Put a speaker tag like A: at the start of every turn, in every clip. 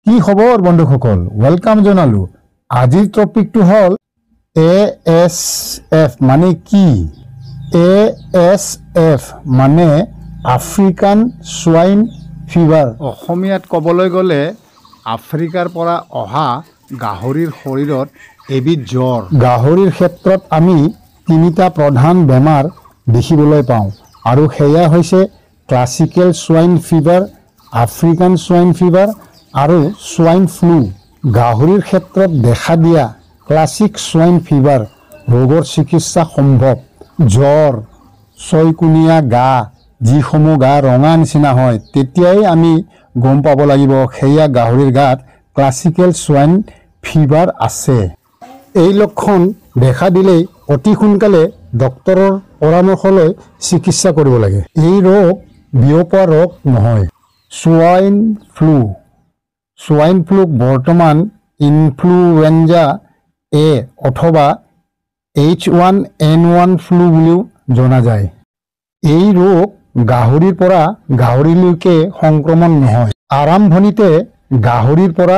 A: কি খবৰ বন্ধুসকল, ওয়েলকাম জনালো। আজিৰ টপিকটো হল ASF মানে কি? ASF মানে আফ্ৰিকান সোয়াইন ফিভাৰ। অসমীয়াত ক'বলৈ গ'লে আফ্ৰিকাৰ পৰা অহা গাহৰিৰ শৰীৰত এবিধ জ্বৰ। গাহৰিৰ ক্ষেত্ৰত আমি তিনিটা প্ৰধান বেমাৰ দেখিবলৈ পাওঁ আৰু সেয়া হৈছে classical swine fever, African swine fever আৰু সোয়াইন ফ্লু। গাহৰিৰ ক্ষেত্ৰত দেখা দিয়া ক্লাছিক সোয়াইন ফিভাৰ ৰোগৰ চিকিৎসা সম্ভৱ। জ্বৰ, ছয়কুণীয়া গা, যিসমূহ গা ৰঙা নিচিনা হয়, তেতিয়াই আমি গম পাব লাগিব সেয়া গাহৰিৰ গাত ক্লাছিকেল সোয়াইন ফিভাৰ আছে। এই লক্ষণ দেখা দিলেই অতি সোনকালে ডক্তৰৰ পৰামৰ্শ লৈ চিকিৎসা কৰিব লাগে। এই ৰোগ বিয়পোৱা ৰোগ নহয়। Swine flu. সোয়াইন ফ্লুক বৰ্তমান ইনফ্লুৱেঞ্জা এ অথবা H1N1 ফ্লু বুলিও জনা যায়। এই ৰোগ গাহৰিৰ পৰা গাহৰিলৈকে সংক্ৰমণ নহয়। আৰম্ভণিতে গাহৰিৰ পৰা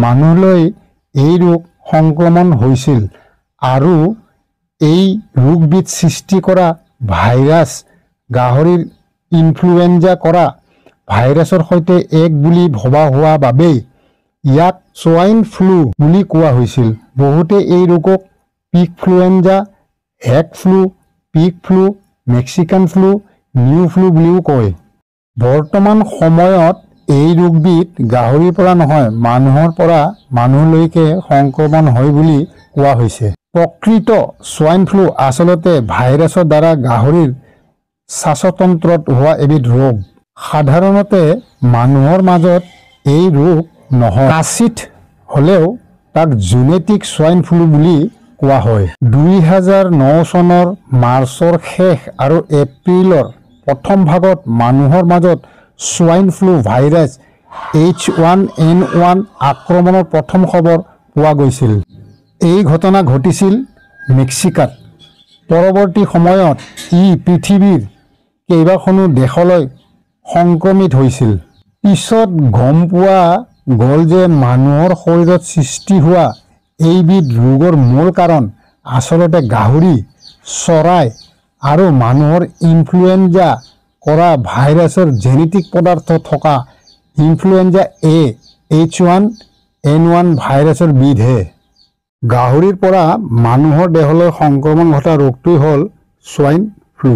A: মানুহলৈ এই ৰোগ সংক্ৰমণ হৈছিল আৰু এই ৰোগবিধ সৃষ্টি কৰা ভাইৰাছ গাহৰিৰ ইনফ্লুৱেঞ্জা কৰা ভাইৰাছৰ সৈতে এক বুলি ভবা হোৱা বাবেই ইয়াক সোয়াইন ফ্লু বুলি কোৱা হৈছিল। বহুতে এই ৰোগক pig influenza, hog flu, pig flu, Mexican flu, new flu বুলিও কয়। বৰ্তমান সময়ত এই ৰোগবিধ গাহৰিৰ পৰা নহয়, মানুহৰ পৰা মানুহলৈকে সংক্ৰমণ হয় বুলি কোৱা হৈছে। প্ৰকৃত সোয়াইন ফ্লু আচলতে ভাইৰাছৰ দ্বাৰা গাহৰিৰ শ্বাসতন্ত্ৰত হোৱা এবিধ ৰোগ। সাধাৰণতে মানুহৰ মাজত এই ৰোগ নহয়। কাছিত হলেও তাক জেনেটিক সোয়াইন ফ্লু বুলি কোৱা হয়। 2009 চনৰ মাৰ্চৰ শেষ আৰু এপ্ৰিলৰ প্ৰথম ভাগত মানুহৰ মাজত সোয়াইন ফ্লু ভাইৰাছ H1N1 আক্ৰমণৰ প্ৰথম খবৰ পোৱা গৈছিল। এই ঘটনা ঘটিছিল মেক্সিকাত। পৰৱৰ্তী সময়ত ই পৃথিৱীৰ কেইবাখনো দেশলৈ সংক্ৰমিত হৈছিল। পিছত গম পোৱা গ'ল যে মানুহৰ শৰীৰত সৃষ্টি হোৱা এইবিধ ৰোগৰ মূল কাৰণ আচলতে গাহৰি, চৰাই আৰু মানুহৰ ইনফ্লুৱেঞ্জা কৰা ভাইৰাছৰ জেনেটিক পদাৰ্থ থকা ইনফ্লুৱেঞ্জা এ H1N1 ভাইৰাছৰ বিধহে। গাহৰিৰ পৰা মানুহৰ দেহলৈ সংক্ৰমণ ঘটা ৰোগটোই হ'ল সোয়াইন ফ্লু।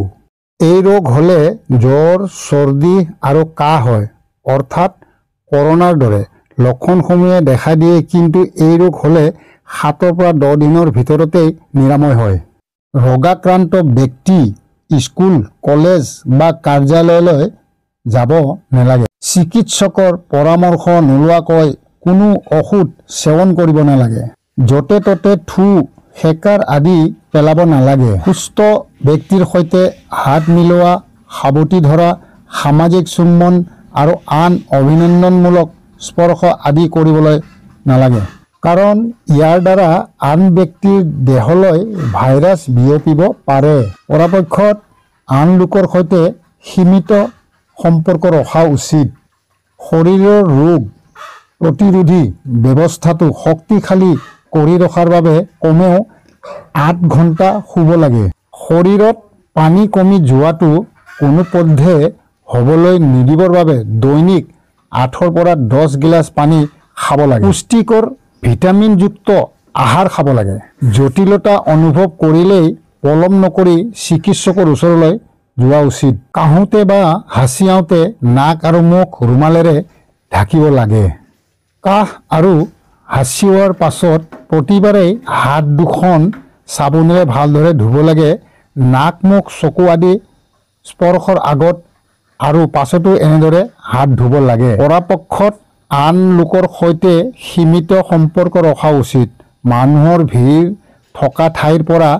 A: এই ৰোগ হ'লে জ্বৰ, চৰ্দি আৰু কাহ হয়, অৰ্থাৎ কৰোনাৰ দৰে লক্ষণসমূহে দেখা দিয়ে, কিন্তু এই ৰোগ হ'লে 7 পৰা 10 দিনৰ ভিতৰতেই নিৰাময় হয়। ৰোগাক্ৰান্ত ব্যক্তি স্কুল, কলেজ বা কাৰ্যালয়লৈ যাব নালাগে। চিকিৎসকৰ পৰামৰ্শ নোলোৱাকৈ কোনো ঔষধ সেৱন কৰিব নালাগে। য'তে ত'তে থু, সেকাৰ আদি পেলাব নালাগে। সুস্থ ব্যক্তিৰ সৈতে হাত মিলোৱা, সাৱটি ধৰা, সামাজিক চুম্বন আৰু আন অভিনন্দনমূলক স্পৰ্শ আদি কৰিবলৈ নালাগে, কাৰণ ইয়াৰ দ্বাৰা আন ব্যক্তিৰ দেহলৈ ভাইৰাছ বিয়পিব পাৰে। পৰাপক্ষত আন লোকৰ সৈতে সীমিত সম্পৰ্ক ৰখা উচিত। শৰীৰৰ ৰোগ প্ৰতিৰোধী ব্যৱস্থাটো শক্তিশালী কৰি ৰখাৰ বাবে কমেও 8 ঘণ্টা শুব লাগে। শৰীৰত পানী কমি যোৱাটো কোনোপধ্যে হ'বলৈ নিদিবৰ বাবে দৈনিক 8 পৰা 10 গিলাচ পানী খাব লাগে। পুষ্টিকৰ ভিটামিনযুক্ত আহাৰ খাব লাগে। জটিলতা অনুভৱ কৰিলেই পলম নকৰি চিকিৎসকৰ ওচৰলৈ যোৱা উচিত। কাহোঁতে বা হাঁচিয়াওঁতে নাক আৰু মুখ ৰুমালেৰে ঢাকিব লাগে। কাহ আৰু হাঁচিওৱাৰ পাছত প্ৰতিবাৰেই হাত দুখন চাবোনেৰে ভালদৰে ধুব লাগে। নাক, মুখ, চকু আদি স্পৰ্শৰ আগত আৰু পাছতো এনেদৰে হাত ধুব লাগে। পৰাপক্ষত আন লোকৰ সৈতে সীমিত সম্পৰ্ক ৰখা উচিত। মানুহৰ ভিৰ থকা ঠাইৰ পৰা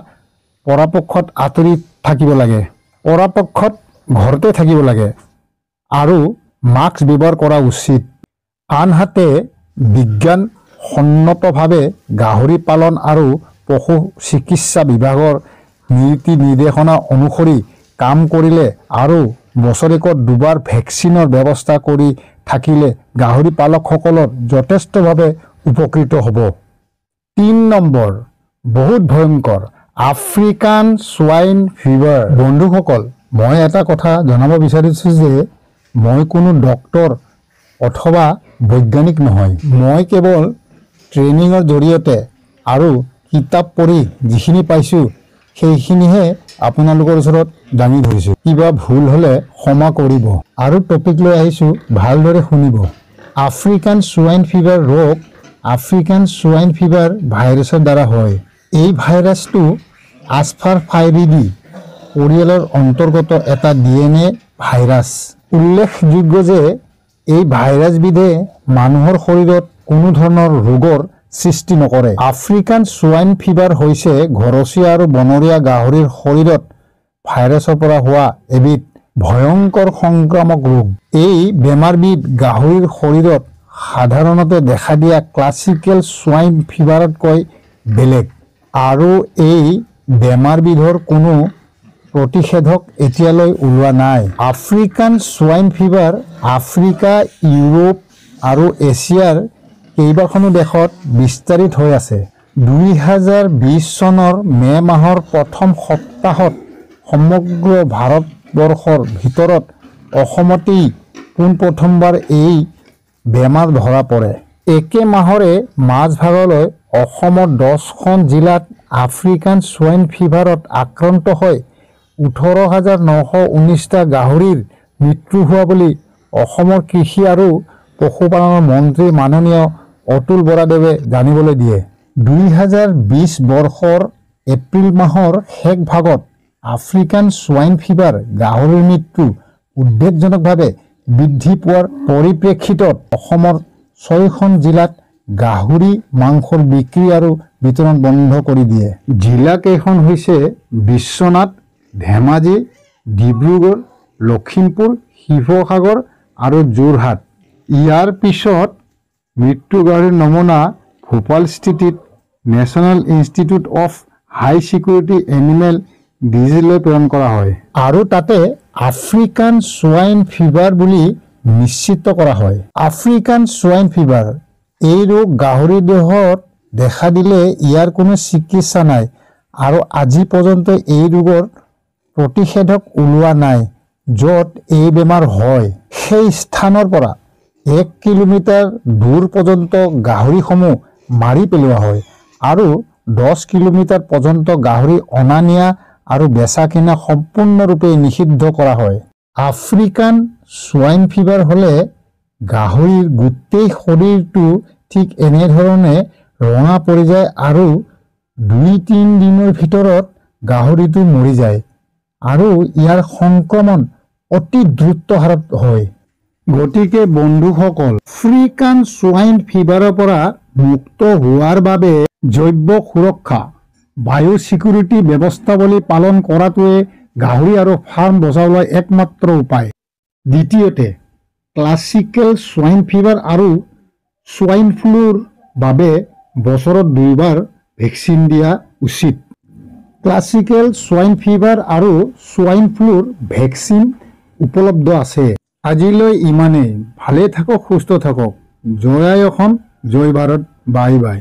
A: পৰাপক্ষত আঁতৰি থাকিব লাগে। পৰাপক্ষত ঘৰতে থাকিব লাগে আৰু মাস্ক ব্যৱহাৰ কৰা উচিত। আনহাতে বিজ্ঞানসন্মতভাৱে গাহৰি পালন আৰু পশু চিকিৎসা বিভাগৰ নীতি নিৰ্দেশনা অনুসৰি কাম কৰিলে আৰু বছৰেকত 2বাৰ ভেকচিনৰ ব্যৱস্থা কৰি থাকিলে গাহৰি পালকসকলৰ যথেষ্টভাৱে উপকৃত হ'ব। 3 নম্বৰ, বহুত ভয়ংকৰ আফ্ৰিকান সোয়াইন ফিভাৰ। বন্ধুসকল, মই এটা কথা জনাব বিচাৰিছোঁ যে মই কোনো ডক্টৰ অথবা বৈজ্ঞানিক নহয়। মই কেৱল ট্ৰেইনিঙৰ জৰিয়তে আৰু কিতাপ পঢ়ি যিখিনি পাইছোঁ সেইখিনিহে আপোনালোকৰ ওচৰত দাঙি ধৰিছোঁ। কিবা ভুল হ'লে ক্ষমা কৰিব আৰু টপিক লৈ আহিছোঁ, ভালদৰে শুনিব। আফ্ৰিকান সোয়াইন ফিভাৰ ৰোগ আফ্ৰিকান সোয়াইন ফিভাৰ ভাইৰাছৰ দ্বাৰা হয়। এই ভাইৰাছটো আসপাৰফাইৰিডি পৰিয়ালৰ অন্তৰ্গত এটা DNA ভাইৰাছ। উল্লেখযোগ্য যে এই ভাইৰাছবিধে মানুহৰ শৰীৰত কোনো ধৰণৰ ৰোগৰ সৃষ্টি নকৰে। আফ্ৰিকান সোয়াইন ফিভাৰ হৈছে ঘৰচীয়া আৰু বনৰীয়া গাহৰিৰ শৰীৰত ভাইৰাছৰ পৰা হোৱা এবিধ ভয়ংকৰ সংক্ৰামক ৰোগ। এই বেমাৰবিধ গাহৰিৰ শৰীৰত সাধাৰণতে দেখা দিয়া ক্লাছিকেল সোয়াইন ফিভাৰতকৈ বেলেগ আৰু এই বেমাৰবিধৰ কোনো প্ৰতিষেধক এতিয়ালৈ ওলোৱা নাই। African swine fever Africa, Europe আৰু এছিয়াৰ কেইবাখনো দেশত বিস্তাৰিত হৈ আছে। 2020 চনৰ মে মাহৰ প্ৰথম সপ্তাহত সমগ্ৰ ভাৰতবৰ্ষৰ ভিতৰত অসমতেই পোনপ্ৰথমবাৰ এই বেমাৰ ধৰা পৰে। একে মাহৰে মাজভাগলৈ অসমৰ 10খন জিলাত আফ্ৰিকান সোয়াইন ফিভাৰত আক্ৰান্ত হৈ 18,919টা গাহৰিৰ মৃত্যু হোৱা বুলি অসমৰ কৃষি আৰু পশুপালনৰ মন্ত্ৰী মাননীয় অতুল বৰাদেৱে জানিবলৈ দিয়ে। 2020 বৰ্ষৰ এপ্ৰিল মাহৰ শেষ ভাগত আফ্ৰিকান সোয়াইন ফিভাৰ গাহৰিৰ মৃত্যু উদ্বেগজনকভাৱে বৃদ্ধি পোৱাৰ পৰিপ্ৰেক্ষিতত অসমৰ 6খন জিলাত গাহৰি মাংসৰ বিক্ৰী আৰু বিতৰণ বন্ধ কৰি দিয়ে। জিলাকেইখন হৈছে বিশ্বনাথ, ধেমাজি, ডিব্ৰুগড়, লখিমপুৰ, শিৱসাগৰ আৰু যোৰহাট। ইয়াৰ পিছত মৃত্যু গাহৰিৰ নমুনা ভোপালস্থিত national institute of high security animal ডিজিজলৈ প্ৰেৰণ কৰা হয় আৰু তাতে আফ্ৰিকান সোয়াইন ফিভাৰ বুলি নিশ্চিত কৰা হয়। আফ্ৰিকান সোয়াইন ফিভাৰ এই ৰোগ গাহৰিৰ দেহত দেখা দিলে ইয়াৰ কোনো চিকিৎসা নাই আৰু আজি পৰ্যন্ত এই ৰোগৰ প্ৰতিষেধক ওলোৱা নাই। য'ত এই বেমাৰ হয় সেই স্থানৰ পৰা 1 কিলোমিটাৰ দূৰ পৰ্যন্ত গাহৰিসমূহ মাৰি পেলোৱা হয় আৰু 10 কিলোমিটাৰ পৰ্যন্ত গাহৰি অনা নিয়া আৰু বেচা কিনা সম্পূৰ্ণৰূপে নিষিদ্ধ কৰা হয়। আফ্ৰিকান সোয়াইন ফিভাৰ হ'লে গাহৰিৰ গোটেই শৰীৰটো ঠিক এনেধৰণে ৰঙা পৰি যায় আৰু 2-3 দিনৰ ভিতৰত গাহৰিটো মৰি যায় আৰু ইয়াৰ সংক্ৰমণ অতি দ্ৰুত হাৰত হয়। গতিকে বন্ধুসকল, আফ্ৰিকান সোয়াইন ফিভাৰৰ পৰা মুক্ত হোৱাৰ বাবে জৈৱ সুৰক্ষা বায়ো সিকিউৰিটি ব্যৱস্থাৱলী পালন কৰাটোৱে গাহৰি আৰু ফাৰ্ম বচাবলৈ একমাত্ৰ উপায়। দ্বিতীয়তে, ক্লাছিকেল সোয়াইন ফিভাৰ আৰু সোয়াইন ফ্লুৰ বাবে বছৰত 2বাৰ ভেকচিন দিয়া উচিত। ক্লাছিকেল সোয়াইন ফিভাৰ আৰু সোয়াইন ফ্লুৰ ভেকচিন উপলব্ধ আছে। আজিলৈ ইমানেই। ভালে থাকক, সুস্থ থাকক। জয় আই অসম, জয় ভাৰত, বাই বাই।